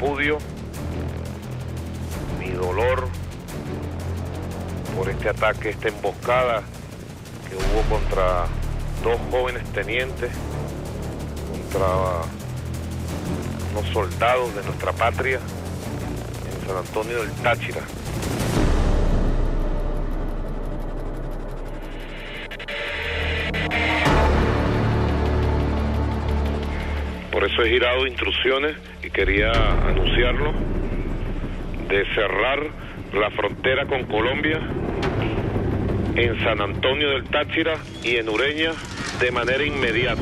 repudio, mi dolor por este ataque, esta emboscada que hubo contra 2 jóvenes tenientes, contra unos soldados de nuestra patria en San Antonio del Táchira. Por eso he girado instrucciones y quería anunciarlo de cerrar la frontera con Colombia en San Antonio del Táchira y en Ureña de manera inmediata.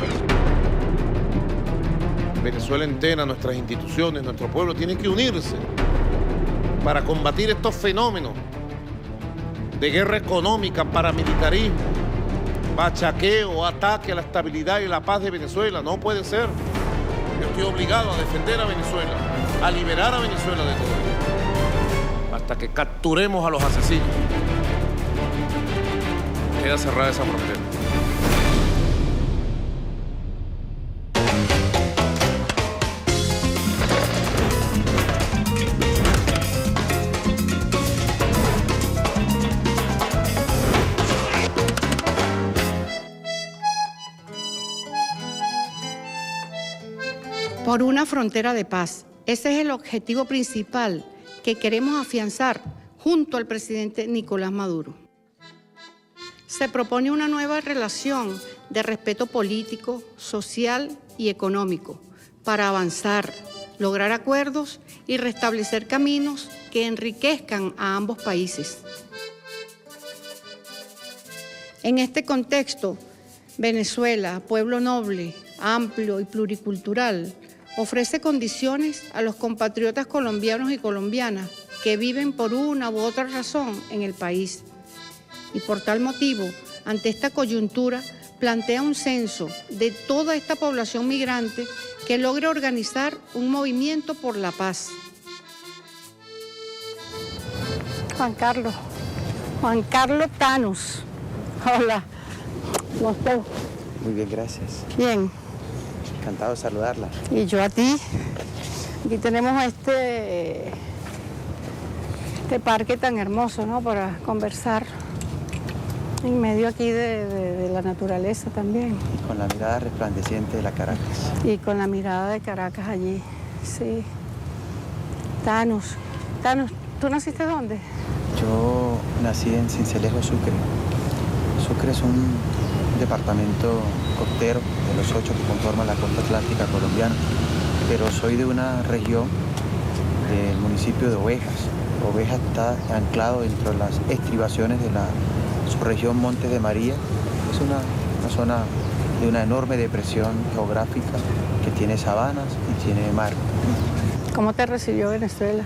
Venezuela entera, nuestras instituciones, nuestro pueblo tienen que unirse para combatir estos fenómenos de guerra económica, paramilitarismo, bachaqueo, ataque a la estabilidad y la paz de Venezuela. No puede ser. Yo estoy obligado a defender a Venezuela, a liberar a Venezuela de todo esto, hasta que capturemos a los asesinos. Queda cerrada esa frontera. Por una frontera de paz. Ese es el objetivo principal que queremos afianzar junto al presidente Nicolás Maduro. Se propone una nueva relación de respeto político, social y económico para avanzar, lograr acuerdos y restablecer caminos que enriquezcan a ambos países. En este contexto, Venezuela, pueblo noble, amplio y pluricultural, ofrece condiciones a los compatriotas colombianos y colombianas que viven por una u otra razón en el país. Y por tal motivo, ante esta coyuntura, plantea un censo de toda esta población migrante que logre organizar un movimiento por la paz. Juan Carlos Thanos. Hola. ¿Cómo estás? Muy bien, gracias. Bien. Encantado de saludarla. Y yo a ti. Aquí tenemos este parque tan hermoso, ¿no? Para conversar en medio aquí de la naturaleza también. Y con la mirada resplandeciente de la Caracas. Y con la mirada de Caracas allí, sí. Thanos, ¿tú naciste dónde? Yo nací en Sincelejo, Sucre. Sucre es un departamento costero de los 8 que conforman la costa atlántica colombiana, pero soy de una región del municipio de Ovejas. Ovejas está anclado dentro de las estribaciones de la subregión Montes de María. Es una zona de una enorme depresión geográfica que tiene sabanas y tiene mar. ¿Cómo te recibió Venezuela?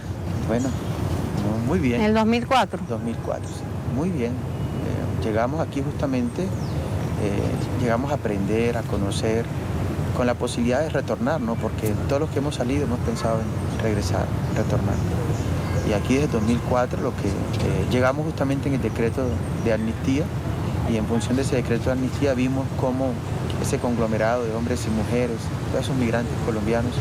Bueno, muy bien. ¿En el 2004? 2004, sí. Muy bien. Llegamos aquí justamente, llegamos a aprender, a conocer, con la posibilidad de retornar, ¿no? Porque todos los que hemos salido hemos pensado en regresar, retornar. Y aquí desde 2004 lo que llegamos justamente en el decreto de amnistía, y en función de ese decreto de amnistía vimos cómo ese conglomerado de hombres y mujeres, todos esos migrantes colombianos,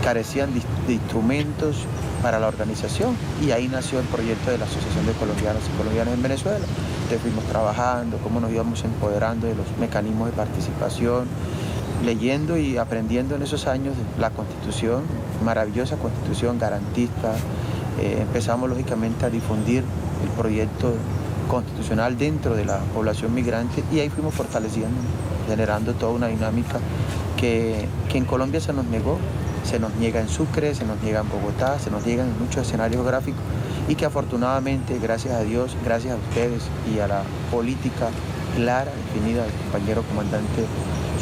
carecían de instrumentos para la organización, y ahí nació el proyecto de la Asociación de Colombianos y Colombianas en Venezuela. Entonces fuimos trabajando, cómo nos íbamos empoderando de los mecanismos de participación, leyendo y aprendiendo en esos años la Constitución, maravillosa Constitución garantista. Empezamos lógicamente a difundir el proyecto constitucional dentro de la población migrante, y ahí fuimos fortaleciendo, generando toda una dinámica que en Colombia se nos negó. Se nos niega en Sucre, se nos niega en Bogotá, se nos niega en muchos escenarios geográficos, y que afortunadamente, gracias a Dios, gracias a ustedes y a la política clara, definida del compañero comandante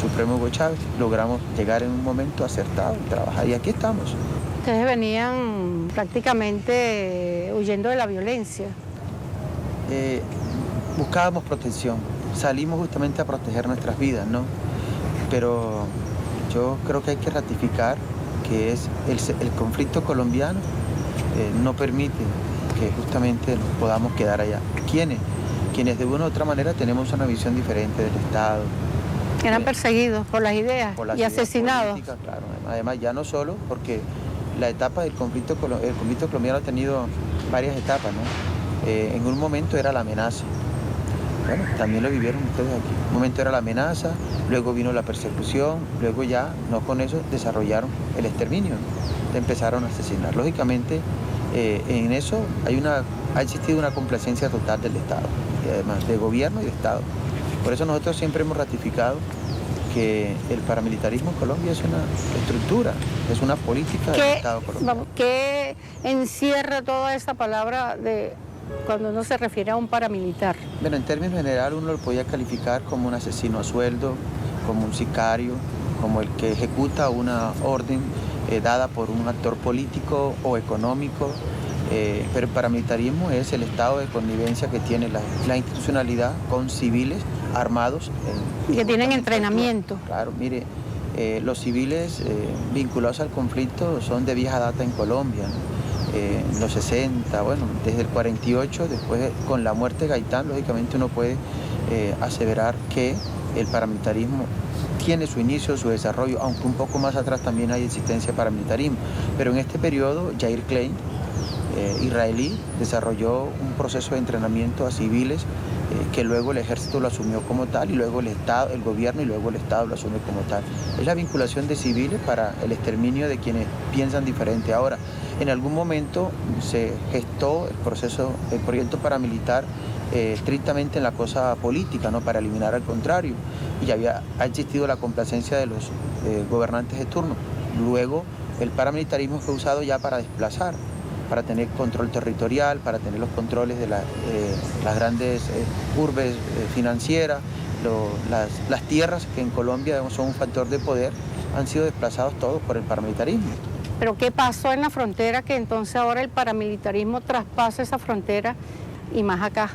supremo Hugo Chávez, logramos llegar en un momento acertado y trabajar. Y aquí estamos. Ustedes venían prácticamente huyendo de la violencia. Buscábamos protección, salimos justamente a proteger nuestras vidas, ¿no? Pero yo creo que hay que ratificar que es el conflicto colombiano no permite que justamente nos podamos quedar allá. Quienes de una u otra manera tenemos una visión diferente del Estado. Eran perseguidos por las ideas y asesinados. Claro. Además, ya no solo porque la etapa del conflicto, el conflicto colombiano ha tenido varias etapas, ¿no? En un momento era la amenaza. Bueno, también lo vivieron ustedes aquí. En un momento era la amenaza, luego vino la persecución, luego ya, no con eso, desarrollaron el exterminio, ¿no? Empezaron a asesinar. Lógicamente, en eso ha existido una complacencia total del Estado, y además de gobierno y de Estado. Por eso nosotros siempre hemos ratificado que el paramilitarismo en Colombia es una estructura, es una política del Estado colombiano. ¿Qué encierra toda esa palabra de cuando uno se refiere a un paramilitar? Bueno, en términos general uno lo podía calificar como un asesino a sueldo, como un sicario, como el que ejecuta una orden dada por un actor político o económico, pero el paramilitarismo es el estado de connivencia que tiene la institucionalidad con civiles armados. Y que tienen entrenamiento. Claro, mire, los civiles vinculados al conflicto son de vieja data en Colombia, ¿no? En los 60, bueno, desde el 48, después con la muerte de Gaitán, lógicamente uno puede aseverar que el paramilitarismo tiene su inicio, su desarrollo, aunque un poco más atrás también hay existencia de paramilitarismo. Pero en este periodo, Yair Klein, israelí, desarrolló un proceso de entrenamiento a civiles que luego el ejército lo asumió como tal y luego el Estado, el gobierno y luego el Estado lo asume como tal. Es la vinculación de civiles para el exterminio de quienes piensan diferente. Ahora, en algún momento se gestó el proyecto paramilitar estrictamente en la cosa política, ¿no? Para eliminar al contrario, y ha existido la complacencia de los gobernantes de turno. Luego el paramilitarismo fue usado ya para desplazar, para tener control territorial, para tener los controles de las grandes urbes financieras, las tierras que en Colombia son un factor de poder, han sido desplazados todos por el paramilitarismo. ¿Pero qué pasó en la frontera que entonces ahora el paramilitarismo traspasa esa frontera y más acá?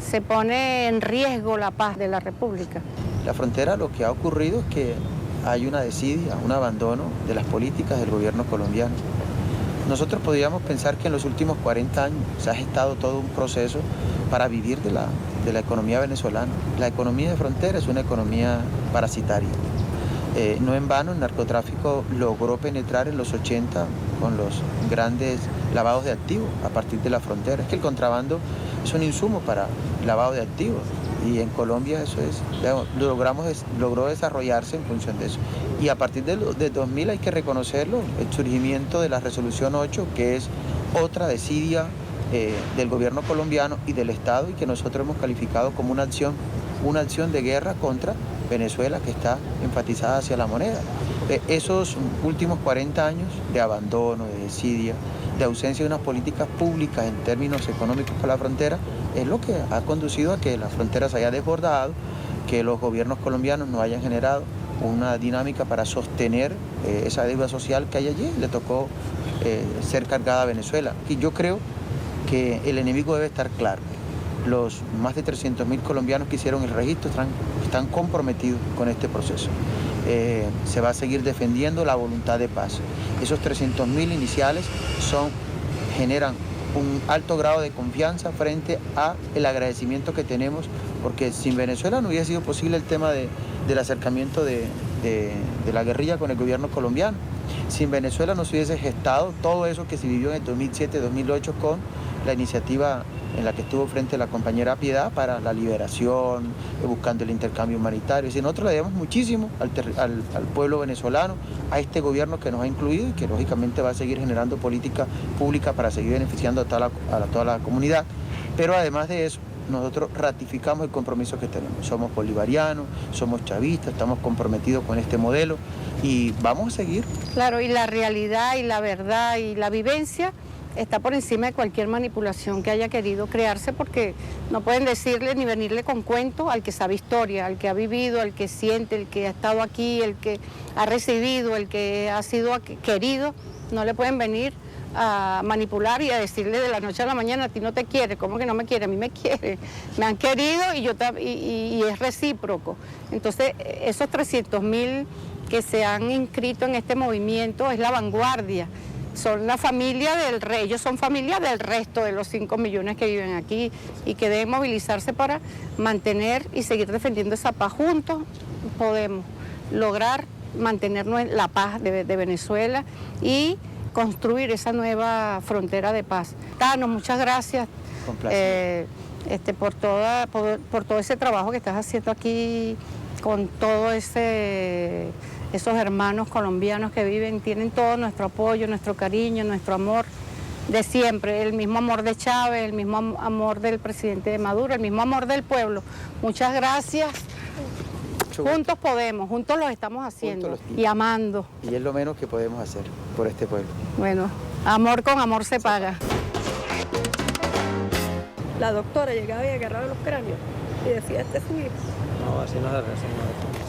Se pone en riesgo la paz de la República. La frontera, lo que ha ocurrido es que hay una desidia, un abandono de las políticas del gobierno colombiano. Nosotros podríamos pensar que en los últimos 40 años se ha gestado todo un proceso para vivir de la economía venezolana. La economía de frontera es una economía parasitaria. No en vano el narcotráfico logró penetrar en los 80 con los grandes lavados de activos a partir de la frontera. Es que el contrabando es un insumo para lavado de activos y en Colombia eso es, digamos, logró desarrollarse en función de eso. Y a partir de 2000 hay que reconocerlo, el surgimiento de la Resolución 8, que es otra desidia del gobierno colombiano y del Estado y que nosotros hemos calificado como una acción de guerra contra Venezuela que está enfatizada hacia la moneda. Esos últimos 40 años de abandono, de desidia, de ausencia de unas políticas públicas en términos económicos para la frontera, es lo que ha conducido a que la frontera se haya desbordado, que los gobiernos colombianos no hayan generado una dinámica para sostener esa deuda social que hay allí. Le tocó ser cargada a Venezuela. Y yo creo que el enemigo debe estar claro. Los más de 300.000 colombianos que hicieron el registro están comprometidos con este proceso. Se va a seguir defendiendo la voluntad de paz. Esos 300.000 iniciales generan un alto grado de confianza frente al agradecimiento que tenemos, porque sin Venezuela no hubiera sido posible el tema del acercamiento de la guerrilla con el gobierno colombiano. Sin Venezuela no se hubiese gestado todo eso que se vivió en el 2007-2008 con la iniciativa en la que estuvo frente la compañera Piedad para la liberación, buscando el intercambio humanitario. Es decir, nosotros le debemos muchísimo al pueblo venezolano, a este gobierno que nos ha incluido y que lógicamente va a seguir generando política pública para seguir beneficiando a toda la comunidad. Pero además de eso, nosotros ratificamos el compromiso que tenemos. Somos bolivarianos, somos chavistas, estamos comprometidos con este modelo y vamos a seguir. Claro, y la realidad y la verdad y la vivencia está por encima de cualquier manipulación que haya querido crearse, porque no pueden decirle ni venirle con cuentos al que sabe historia, al que ha vivido, al que siente, el que ha estado aquí, el que ha recibido, el que ha sido querido. No le pueden venir a manipular y a decirle de la noche a la mañana: a ti no te quiere. ¿Cómo que no me quiere? A mí me quiere. Me han querido y es recíproco. Entonces, esos 300.000 que se han inscrito en este movimiento es la vanguardia. Son la familia del rey, ellos son familia del resto de los 5 millones que viven aquí y que deben movilizarse para mantener y seguir defendiendo esa paz. Juntos podemos lograr mantener la paz de Venezuela y construir esa nueva frontera de paz. Tano, muchas gracias por todo ese trabajo que estás haciendo aquí con todos esos hermanos colombianos que viven, tienen todo nuestro apoyo, nuestro cariño, nuestro amor de siempre, el mismo amor de Chávez, el mismo amor del presidente de Maduro, el mismo amor del pueblo. Muchas gracias. Juntos podemos, juntos lo estamos haciendo y amando. Y es lo menos que podemos hacer por este pueblo. Bueno, amor con amor se paga. La doctora llegaba y agarraba los cráneos y decía, este es su hijo. No, así no se resuelve.